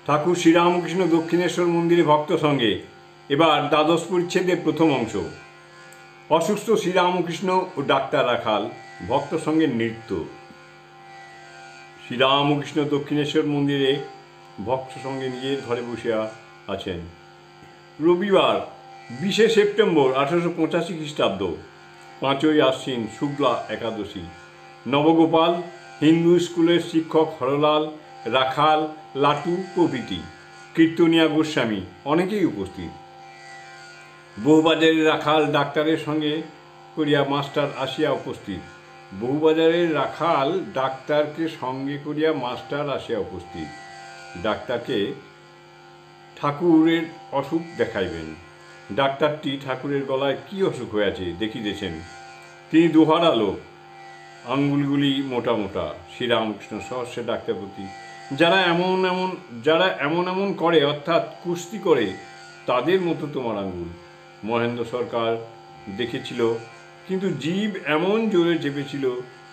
ঠাকুর শ্রীরামকৃষ্ণ দক্ষিণেশ্বর মন্দিরে ভক্ত সঙ্গে এবার দ্বাদশ পরিচ্ছেদের প্রথম অংশ। অসুস্থ শ্রীরামকৃষ্ণ ও ডাক্তার রাখাল ভক্ত সঙ্গে নৃত্য। শ্রীরামকৃষ্ণ দক্ষিণেশ্বর মন্দিরে ভক্ত সঙ্গে নিজের ঘরে বসে আছেন। রবিবার 20শে সেপ্টেম্বর 1885 খ্রিস্টাব্দ, 5ই আশ্বিন শুক্লা একাদশী। নবগোপাল, হিন্দু স্কুলের শিক্ষক হরলাল, রাখাল, লাটু প্রভৃতি, কীর্তনিয়া গোস্বামী অনেকেই উপস্থিত। বহুবাজারের রাখাল ডাক্তারের সঙ্গে করিয়া মাস্টার আসিয়া উপস্থিত। বহুবাজারের রাখাল ডাক্তারকে সঙ্গে করিয়া মাস্টার আসিয়া উপস্থিত। ডাক্তারকে ঠাকুরের অসুখ দেখাইবেন। ডাক্তারটি ঠাকুরের গলায় কি অসুখ হয়েছে দেখিতেছেন। তিনি দোহারা লোক, আঙ্গুলগুলি মোটা মোটা। শ্রীরামকৃষ্ণ সহস্রে ডাক্তার প্রতি, যারা এমন এমন করে, অর্থাৎ কুস্তি করে, তাদের মতো তোমার আঙ্গুল। মহেন্দ্র সরকার দেখেছিল, কিন্তু জীব এমন জোরে চেপেছিল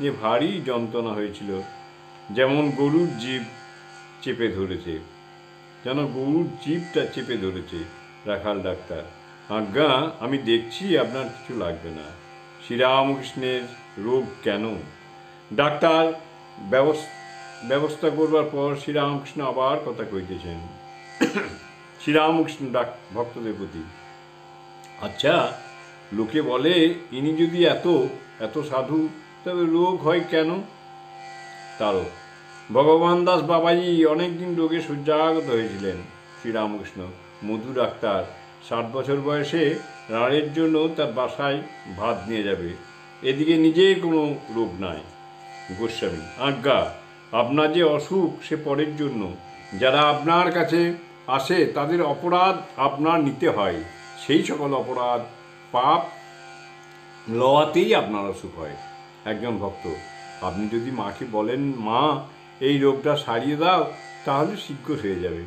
যে ভারী যন্ত্রণা হয়েছিল, যেমন গরুর জীব চেপে ধরেছে, যেন গরুর জীবটা চেপে ধরেছে। রাখাল ডাক্তার, আজ্ঞা, আমি দেখছি আপনার কিছু লাগবে না। শ্রীরামকৃষ্ণের রোগ কেন? ডাক্তার ব্যবস্থা করবার পর শ্রীরামকৃষ্ণ আবার কথা কইতেছেন। শ্রীরামকৃষ্ণ ভক্তদের প্রতি, আচ্ছা, লোকে বলে ইনি যদি এত এত সাধু, তবে রোগ হয় কেন? তারও ভগবান দাস বাবাজি অনেকদিন রোগে শয্যাগত হয়েছিলেন। শ্রীরামকৃষ্ণ, মধু ডাক্তার 60 বছর বয়সে রাঁড়ের জন্য তার বাসায় ভাত নিয়ে যাবে, এদিকে নিজের কোনো রোগ নাই। গোস্বামী, আজ্ঞা, আপনার যে অসুখ সে পরের জন্য। যারা আপনার কাছে আসে তাদের অপরাধ আপনার নিতে হয়। সেই সকল অপরাধ পাপ লওয়াতেই আপনার অসুখ হয়। একজন ভক্ত, আপনি যদি মাকে বলেন, মা, এই রোগটা সারিয়ে দাও, তাহলে শীঘ্র হয়ে যাবে।